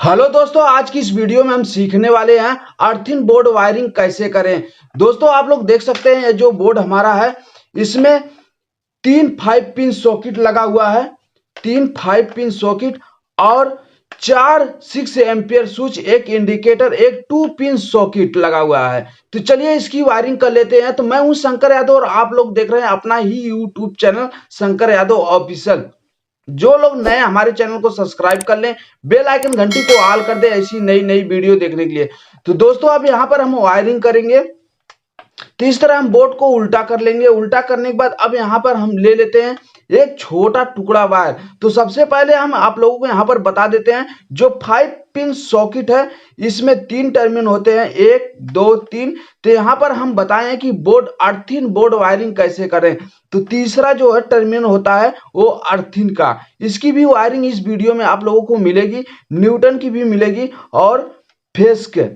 Hello दोस्तों, आज की इस वीडियो में हम सीखने वाले हैं अर्थिंग बोर्ड वायरिंग कैसे करें। दोस्तों, आप लोग देख सकते हैं ये जो बोर्ड हमारा है इसमें 3 5 पिन सॉकेट लगा हुआ है। 3 5 पिन सॉकेट और 4 6 एम्पियर स्विच, एक इंडिकेटर, एक 2 पिन सॉकेट लगा हुआ है। तो चलिए इसकी वायरिंग कर लेते हैं। तो मैं हूं शंकर यादव और आप लोग देख रहे हैं अपना ही YouTube channel Shankar Yadav official. जो लोग नए हमारे चैनल को सब्सक्राइब कर लें, बेल आइकन घंटी को ऑल कर दें ऐसी नई नई वीडियो देखने के लिए। तो दोस्तों, अब यहाँ पर हम वायरिंग करेंगे। तो इस तरह हम बोर्ड को उल्टा कर लेंगे। उल्टा करने के बाद अब यहाँ पर हम ले लेते हैं एक छोटा टुकड़ा वायर। तो सबसे पहले हम आप लोगों को यहाँ पर बता देते हैं, जो 5 पिन सॉकेट है इसमें 3 टर्मिनल होते हैं, 1 2 3। तो यहाँ पर हम बताएं कि बोर्ड अर्थिंग बोर्ड वायरिंग कैसे करें। तो तीसरा जो है टर्मिनल होता है वो अर्थिंग का। इसकी भी वायरिंग इस वीडियो में आप लोगों को मिलेगी, न्यूटन की भी मिलेगी और फेस के।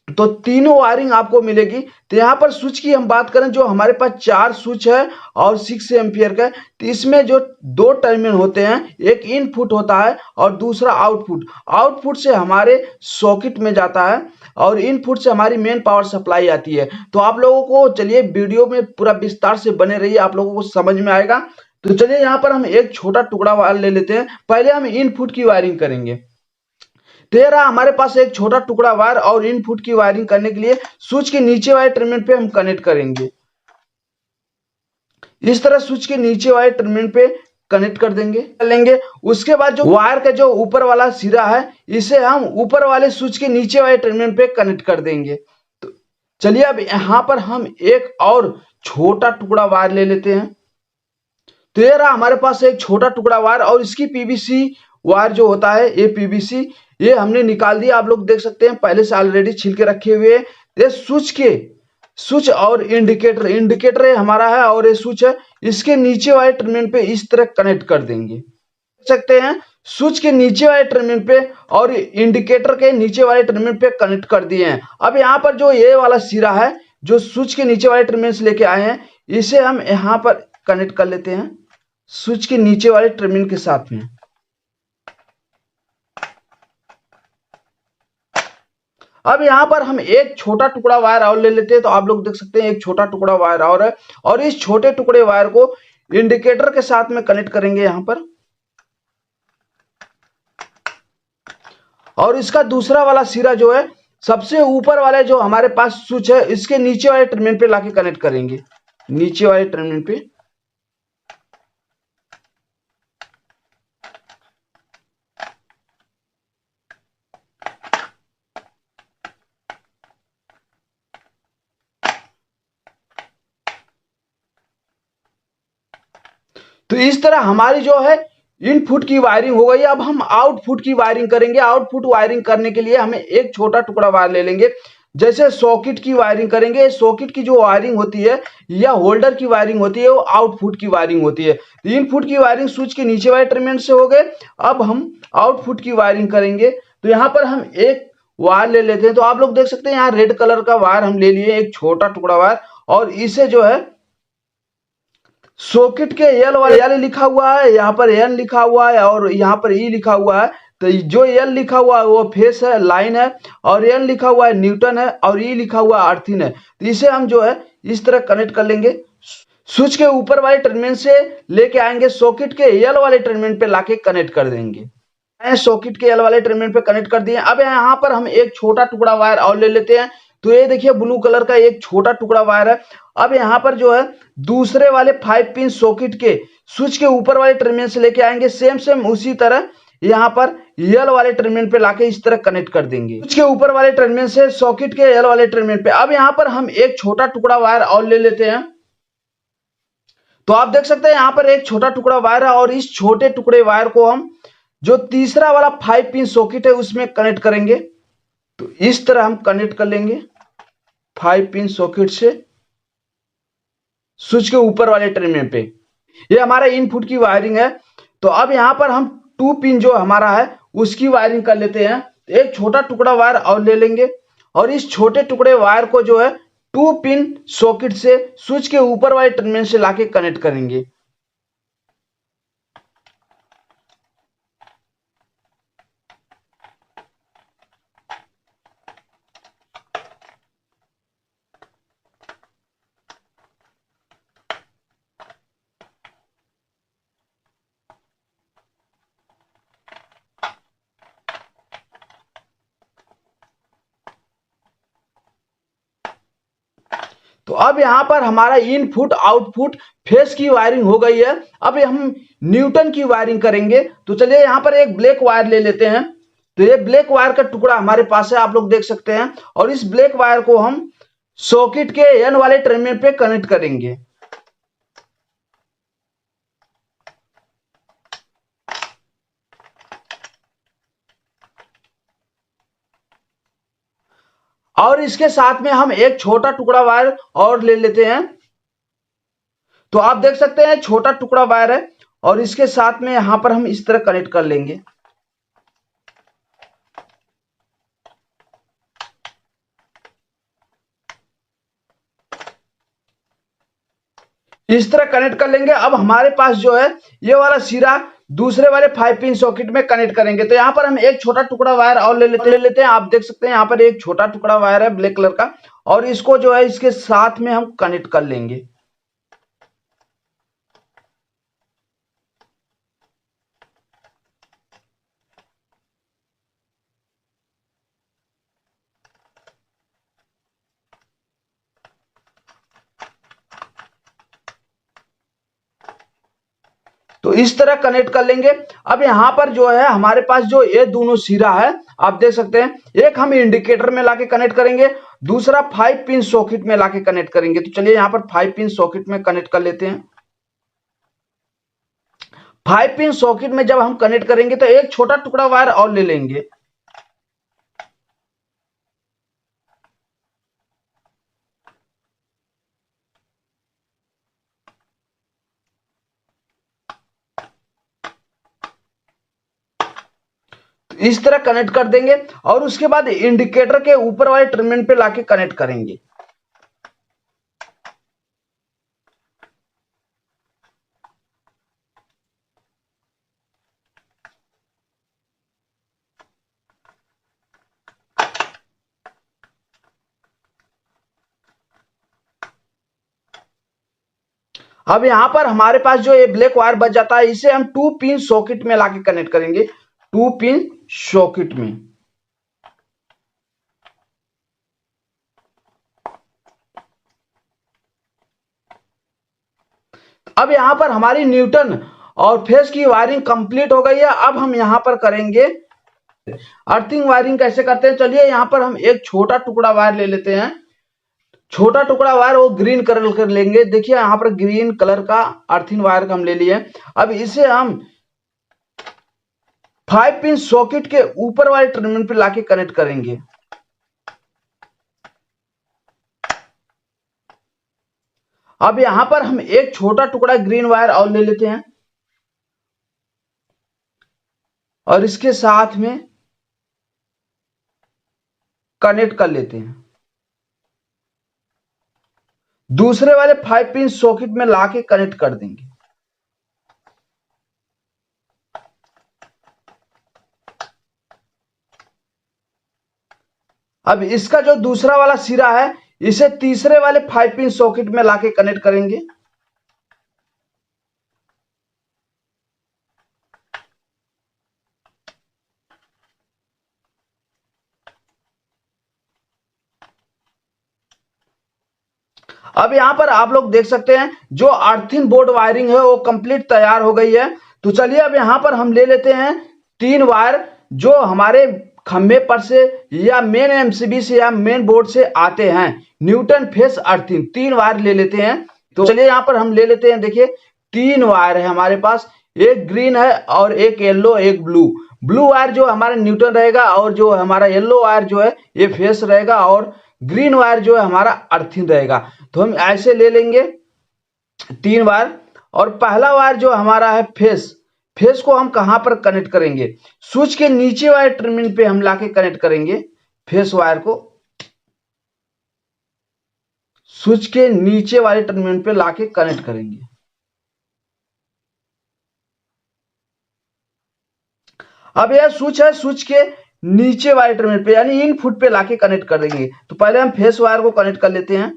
तो तीनों वायरिंग आपको मिलेगी। तो यहाँ पर स्विच की हम बात करें, जो हमारे पास 4 स्विच है और 6 एम्पियर का। तो इसमें जो 2 टर्मिनल होते हैं, एक इनपुट होता है और दूसरा आउटपुट। आउटपुट से हमारे सॉकेट में जाता है और इनपुट से हमारी मेन पावर सप्लाई आती है। तो आप लोगों को चलिए वीडियो में पूरा विस्तार से बने रहिए, आप लोगों को समझ में आएगा। तो चलिए यहाँ पर हम एक छोटा टुकड़ा वायर ले लेते हैं। पहले हम इनपुट की वायरिंग करेंगे। तेरा हमारे पास एक छोटा टुकड़ा वायर और इनपुट की वायरिंग करने के लिए स्विच के नीचे वाले टर्मिनल पे हम कनेक्ट करेंगे। इस तरह स्विच के नीचे वाले टर्मिनल पे कनेक्ट कर देंगे कर लेंगे। उसके बाद जो वायर का जो ऊपर वाला सिरा है इसे हम ऊपर वाले स्विच के नीचे वाले टर्मिनल पे कनेक्ट कर देंगे। तो चलिए अब यहाँ पर हम एक और छोटा टुकड़ा वायर ले लेते हैं। तो ये रहा हमारे पास एक छोटा टुकड़ा वायर और इसकी पीवीसी वायर जो होता है, ये पीवीसी ये हमने निकाल दिया। आप लोग देख सकते हैं पहले से ऑलरेडी छिल के रखे हुए। ये स्विच और इंडिकेटर इंडिकेटर हमारा है और ये स्विच है, इसके नीचे वाले टर्मिनल पे इस तरह कनेक्ट कर देंगे। देख सकते हैं स्विच के नीचे वाले टर्मिनल पे और इंडिकेटर के नीचे वाले टर्मिनल पे कनेक्ट कर दिए हैं। अब यहाँ पर जो ये वाला सिरा है जो स्विच के नीचे वाले टर्मिनल से लेके आए हैं, इसे हम यहाँ पर कनेक्ट कर लेते हैं स्विच के नीचे वाले टर्मिनल के साथ में। अब यहां पर हम एक छोटा टुकड़ा वायर और ले लेते हैं। तो आप लोग देख सकते हैं एक छोटा टुकड़ा वायर और है और इस छोटे टुकड़े वायर को इंडिकेटर के साथ में कनेक्ट करेंगे यहां पर। और इसका दूसरा वाला सिरा जो है सबसे ऊपर वाले जो हमारे पास स्विच है इसके नीचे वाले टर्मिनल पे लाके कनेक्ट करेंगे, नीचे वाले टर्मिनल पे। तो इस तरह हमारी जो है इनपुट की वायरिंग हो गई। अब हम आउटपुट की वायरिंग करेंगे। आउटपुट वायरिंग करने के लिए हमें एक छोटा टुकड़ा वायर ले लेंगे। जैसे सॉकेट की वायरिंग करेंगे, सॉकेट की जो वायरिंग होती है या होल्डर की वायरिंग होती है वो आउटपुट की वायरिंग होती है। इनपुट की वायरिंग स्विच के नीचे वाले टर्मिनल से हो गए। अब हम आउटपुट की वायरिंग करेंगे। तो यहाँ पर हम एक वायर ले लेते हैं। तो आप लोग देख सकते हैं यहाँ रेड कलर का वायर हम ले लिए, एक छोटा टुकड़ा वायर, और इसे जो है सॉकेट के एल वाले एल लिखा हुआ है, यहाँ पर एन लिखा हुआ है और यहाँ पर ई लिखा हुआ है। तो जो एल लिखा हुआ है वो फेस है, लाइन है, और एन लिखा हुआ है न्यूटन है, और ई लिखा हुआ है अर्थिंग है। तो इसे हम जो है इस तरह कनेक्ट कर लेंगे। स्विच के ऊपर वाले टर्मिनल से लेके आएंगे, सॉकेट के एल वाले टर्मिनल पे लाके कनेक्ट कर देंगे। सॉकेट के एल वाले टर्मिनल पे कनेक्ट कर दिए। अब यहाँ पर हम एक छोटा टुकड़ा वायर और ले लेते हैं। तो ये देखिए ब्लू कलर का एक छोटा टुकड़ा वायर है। अब यहाँ पर जो है दूसरे वाले 5 पिन सॉकेट के स्विच के ऊपर वाले टर्मिनल से लेके आएंगे, सेम उसी तरह यहाँ पर एल वाले टर्मिनल पे लाके इस तरह कनेक्ट कर देंगे, स्विच के ऊपर वाले टर्मिनल से सॉकेट के एल वाले टर्मिनल पे। अब यहाँ पर हम एक छोटा टुकड़ा वायर और ले लेते हैं। तो आप देख सकते हैं यहाँ पर एक छोटा टुकड़ा वायर है और इस छोटे टुकड़े वायर को हम जो तीसरा वाला 5 पिन सॉकेट है उसमें कनेक्ट करेंगे। तो इस तरह हम कनेक्ट कर लेंगे 5 पिन सॉकेट से स्विच के ऊपर वाले टर्मिनल पे। ये हमारा इनपुट की वायरिंग है। तो अब यहां पर हम 2 पिन जो हमारा है उसकी वायरिंग कर लेते हैं। एक छोटा टुकड़ा वायर और ले लेंगे और इस छोटे टुकड़े वायर को जो है 2 पिन सॉकेट से स्विच के ऊपर वाले टर्मिनल से लाके कनेक्ट करेंगे। अब यहाँ पर हमारा इनपुट आउटपुट फेस की वायरिंग हो गई है। अब हम न्यूटन की वायरिंग करेंगे। तो चलिए यहाँ पर एक ब्लैक वायर ले लेते हैं। तो ये ब्लैक वायर का टुकड़ा हमारे पास है, आप लोग देख सकते हैं। और इस ब्लैक वायर को हम सॉकेट के एन वाले टर्मिनल पे कनेक्ट करेंगे। और इसके साथ में हम एक छोटा टुकड़ा वायर और ले लेते हैं। तो आप देख सकते हैं छोटा टुकड़ा वायर है और इसके साथ में यहां पर हम इस तरह कनेक्ट कर लेंगे। इस तरह कनेक्ट कर लेंगे। अब हमारे पास जो है ये वाला सिरा दूसरे वाले 5 पिन सॉकेट में कनेक्ट करेंगे। तो यहाँ पर हम एक छोटा टुकड़ा वायर और ले लेते हैं। आप देख सकते हैं यहाँ पर एक छोटा टुकड़ा वायर है ब्लैक कलर का, और इसको जो है इसके साथ में हम कनेक्ट कर लेंगे। तो इस तरह कनेक्ट कर लेंगे। अब यहाँ पर जो है हमारे पास जो ये दोनों सिरा है, आप देख सकते हैं, एक हम इंडिकेटर में लाके कनेक्ट करेंगे, दूसरा 5 पिन सॉकेट में लाके कनेक्ट करेंगे। तो चलिए यहाँ पर 5 पिन सॉकेट में कनेक्ट कर लेते हैं। 5 पिन सॉकेट में जब हम कनेक्ट करेंगे तो एक छोटा टुकड़ा वायर और ले लेंगे। इस तरह कनेक्ट कर देंगे और उसके बाद इंडिकेटर के ऊपर वाले टर्मिनल पे लाके कनेक्ट करेंगे। अब यहां पर हमारे पास जो ये ब्लैक वायर बच जाता है, इसे हम 2 पिन सॉकेट में लाके कनेक्ट करेंगे। 2 पिन सॉकेट में। अब यहां पर हमारी न्यूटन और फेस की वायरिंग कंप्लीट हो गई है। अब हम यहां पर करेंगे अर्थिंग वायरिंग। कैसे करते हैं, चलिए यहां पर हम एक छोटा टुकड़ा वायर ले लेते हैं। छोटा टुकड़ा वायर वो ग्रीन कलर कर लेंगे। देखिए यहां पर ग्रीन कलर का अर्थिंग वायर हम ले लिए। अब इसे हम 5 पिन सॉकेट के ऊपर वाले टर्मिनल पे लाके कनेक्ट करेंगे। अब यहां पर हम एक छोटा टुकड़ा ग्रीन वायर और ले लेते हैं और इसके साथ में कनेक्ट कर लेते हैं। दूसरे वाले 5 पिन सॉकेट में लाके कनेक्ट कर देंगे। अब इसका जो दूसरा वाला सिरा है, इसे तीसरे वाले 5 पिन सॉकेट में लाके कनेक्ट करेंगे। अब यहां पर आप लोग देख सकते हैं जो अर्थिंग बोर्ड वायरिंग है वो कंप्लीट तैयार हो गई है। तो चलिए अब यहां पर हम ले लेते हैं 3 वायर जो हमारे खंभे पर से या मेन एमसीबी से या मेन बोर्ड से आते हैं। न्यूटन फेस अर्थिंग 3 वायर ले लेते हैं। तो चलिए यहां पर हम ले लेते हैं। देखिए 3 वायर है हमारे पास, एक ग्रीन है और एक येलो एक ब्लू। ब्लू वायर जो हमारा न्यूटन रहेगा और जो हमारा येलो वायर जो है ये फेस रहेगा और ग्रीन वायर जो है हमारा अर्थिंग रहेगा। तो हम ऐसे ले लेंगे 3 वायर। और पहला वायर जो हमारा है फेस, फेस को हम कहां पर कनेक्ट करेंगे, स्विच के नीचे वाले टर्मिनल पे हम लाके कनेक्ट करेंगे। फेस वायर को स्विच के नीचे वाले टर्मिनल पे लाके कनेक्ट करेंगे। अब यह स्विच है, स्विच के नीचे वाले टर्मिनल पे यानी इनपुट पे लाके कनेक्ट कर देंगे। तो पहले हम फेस वायर को कनेक्ट कर लेते हैं।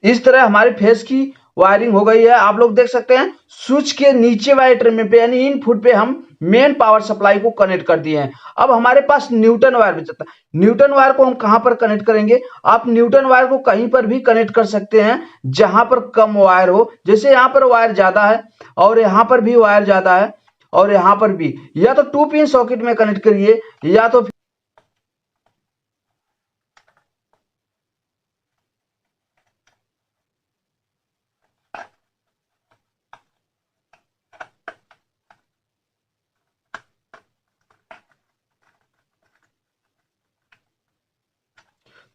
इस तरह हमारे फेस की वायरिंग हो गई है। आप लोग देख सकते हैं स्विच के नीचे वाले टर्मिनल पे यानी इनपुट पे हम मेन पावर सप्लाई को कनेक्ट कर दिए हैं। अब हमारे पास न्यूटन वायर बचता है। न्यूटन वायर को हम कहां पर कनेक्ट करेंगे? आप न्यूटन वायर को कहीं पर भी कनेक्ट कर सकते हैं जहां पर कम वायर हो। जैसे यहां पर वायर ज्यादा है और यहां पर भी वायर ज्यादा है और यहां पर भी, या तो 2 पिन सॉकेट में कनेक्ट करिए या तो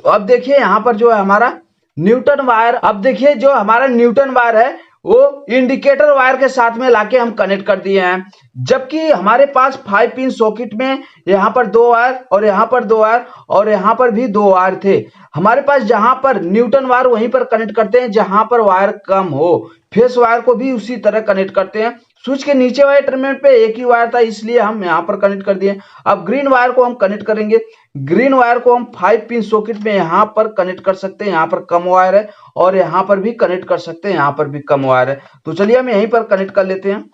तो अब देखिए यहां पर जो है हमारा न्यूटन वायर, अब देखिए जो हमारा न्यूटन वायर है वो इंडिकेटर वायर के साथ में लाके हम कनेक्ट कर दिए हैं। जबकि हमारे पास 5 पिन सॉकेट में यहां पर 2 वायर और यहां पर 2 वायर और यहां पर भी 2 वायर थे। हमारे पास जहां पर न्यूटन वायर वहीं पर कनेक्ट करते हैं जहां पर वायर कम हो। फेस वायर को भी उसी तरह कनेक्ट करते हैं। स्विच के नीचे वाले टर्मिनल पे एक ही वायर था इसलिए हम यहां पर कनेक्ट कर दिए। अब ग्रीन वायर को हम कनेक्ट करेंगे। ग्रीन वायर को हम 5 पिन सॉकेट में यहां पर कनेक्ट कर सकते हैं। यहां पर कम वायर है और यहां पर भी कनेक्ट कर सकते हैं, यहां पर भी कम वायर है। तो चलिए हम यहीं पर कनेक्ट कर लेते हैं।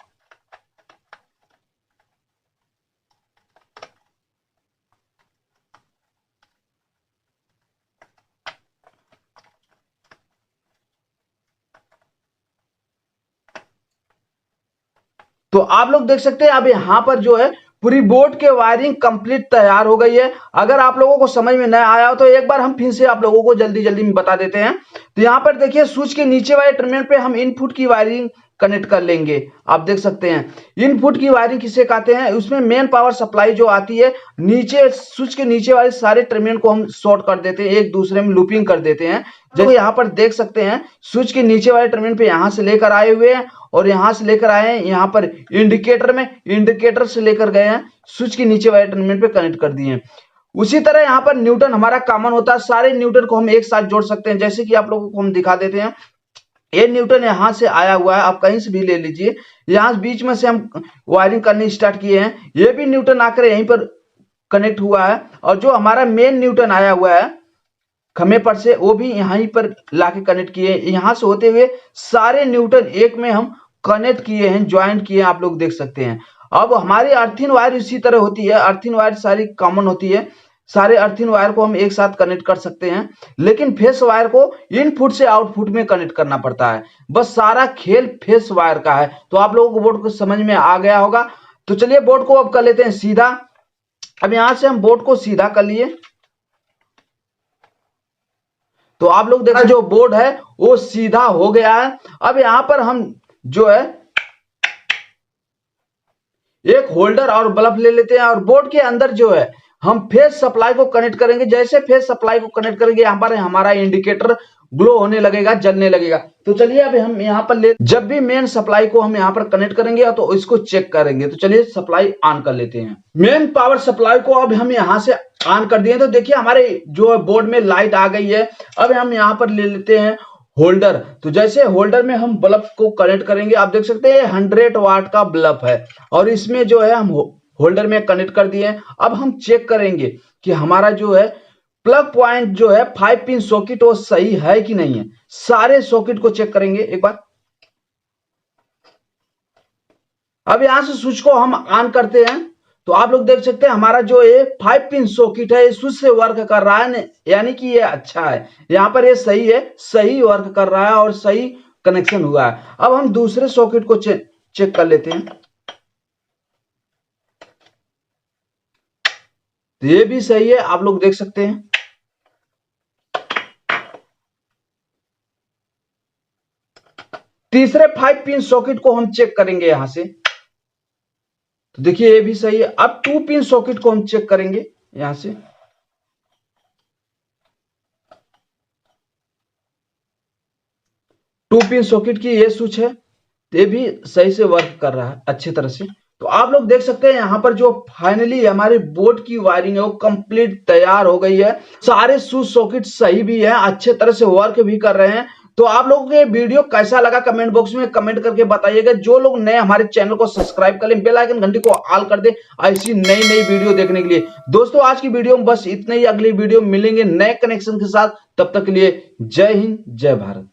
तो आप लोग देख सकते हैं अब यहां पर जो है पूरी बोर्ड के वायरिंग कंप्लीट तैयार हो गई है। अगर आप लोगों को समझ में नहीं आया हो तो एक बार हम फिर से आप लोगों को जल्दी जल्दी में बता देते हैं। तो यहां पर देखिए स्विच के नीचे वाले टर्मिनल पे हम इनपुट की वायरिंग कनेक्ट कर लेंगे। आप देख सकते हैं इनपुट की वायरिंग किसे कहते हैं, उसमें मेन पावर सप्लाई जो आती है नीचे स्विच के नीचे वाले सारे टर्मिनल को हम शॉर्ट कर देते हैं, एक दूसरे में लूपिंग कर देते हैं। जो यहाँ पर देख सकते हैं स्विच के नीचे वाले टर्मिनल पे यहां से लेकर आए हुए हैं और यहां से लेकर आए हैं, यहां पर इंडिकेटर में इंडिकेटर से लेकर गए हैं, स्विच के नीचे वाले टर्मिनल पे कनेक्ट कर दिए हैं। उसी तरह यहां पर न्यूटन हमारा कॉमन होता है, सारे न्यूटन को हम एक साथ जोड़ सकते हैं। जैसे कि आप लोगों को हम दिखा देते हैं, ये न्यूटन यहां से आया हुआ है, आप कहीं से भी ले लीजिए। यहां बीच में से हम वायरिंग करनी स्टार्ट किए हैं, ये भी न्यूटन आकर यहीं पर कनेक्ट हुआ है और जो हमारा मेन न्यूटन आया हुआ है खंभे पर से वो भी यहीं पर लाके कनेक्ट किए हैं। यहां से होते हुए सारे न्यूटन एक में हम कनेक्ट किए हैं, ज्वाइंट किए हैं, आप लोग देख सकते हैं। अब हमारी अर्थिंग वायर इसी तरह होती है, अर्थिंग वायर सारी कॉमन होती है, सारे अर्थिंग वायर को हम एक साथ कनेक्ट कर सकते हैं। लेकिन फेस वायर को इनपुट से आउटपुट में कनेक्ट करना पड़ता है। बस सारा खेल फेस वायर का है। तो आप लोगों को बोर्ड को समझ में आ गया होगा। तो चलिए बोर्ड को अब कर लेते हैं सीधा। अब यहां से हम बोर्ड को सीधा कर लिए तो आप लोग देखा जो बोर्ड है वो सीधा हो गया है। अब यहां पर हम जो है एक होल्डर और बल्ब ले लेते हैं और बोर्ड के अंदर जो है हम फेस सप्लाई को कनेक्ट करेंगे। जैसे फेस सप्लाई को कनेक्ट करेंगे यहां पर हमारा इंडिकेटर ग्लो होने लगेगा, जलने लगेगा। तो चलिए अब हम यहां पर जब भी मेन सप्लाई को हम यहां पर कनेक्ट करेंगे तो इसको चेक करेंगे। तो चलिए सप्लाई ऑन कर लेते हैं। मेन पावर सप्लाई को अब हम यहां से ऑन कर दिए तो देखिए हमारे जो बोर्ड में लाइट आ गई है। अब हम यहां पर ले लेते हैं होल्डर। तो जैसे होल्डर में हम बल्ब को कनेक्ट करेंगे, आप देख सकते हैं 100 वाट का बल्ब है और इसमें जो है हम होल्डर में कनेक्ट कर दिए। अब हम चेक करेंगे कि हमारा जो है प्लग पॉइंट जो है 5 पिन सॉकेट वो सही है कि नहीं है। सारे सॉकेट को चेक करेंगे एक बार। अब यहां से स्विच को हम ऑन करते हैं तो आप लोग देख सकते हैं हमारा जो ये 5 पिन सॉकेट है स्विच से वर्क कर रहा है, यानी कि ये अच्छा है। यहां पर ये सही है, सही वर्क कर रहा है और सही कनेक्शन हुआ है। अब हम दूसरे सॉकेट को चेक कर लेते हैं तो ये भी सही है, आप लोग देख सकते हैं। तीसरे 5 पिन सॉकेट को हम चेक करेंगे यहां से तो देखिए ये भी सही है। अब 2 पिन सॉकेट को हम चेक करेंगे यहां से। टू पिन सॉकेट की ये स्विच है, ये भी सही से वर्क कर रहा है अच्छी तरह से। तो आप लोग देख सकते हैं यहाँ पर जो फाइनली हमारे बोर्ड की वायरिंग है वो कंप्लीट तैयार हो गई है। सारे स्विच सॉकेट सही भी है, अच्छे तरह से वर्क भी कर रहे हैं। तो आप लोगों को ये वीडियो कैसा लगा कमेंट बॉक्स में कमेंट करके बताइएगा। जो लोग नए हमारे चैनल को सब्सक्राइब कर लें, बेल आइकन घंटी को ऑल कर दें ऐसी नई नई वीडियो देखने के लिए। दोस्तों आज की वीडियो में बस इतना ही, अगली वीडियो में मिलेंगे नए कनेक्शन के साथ। तब तक के लिए जय हिंद जय भारत।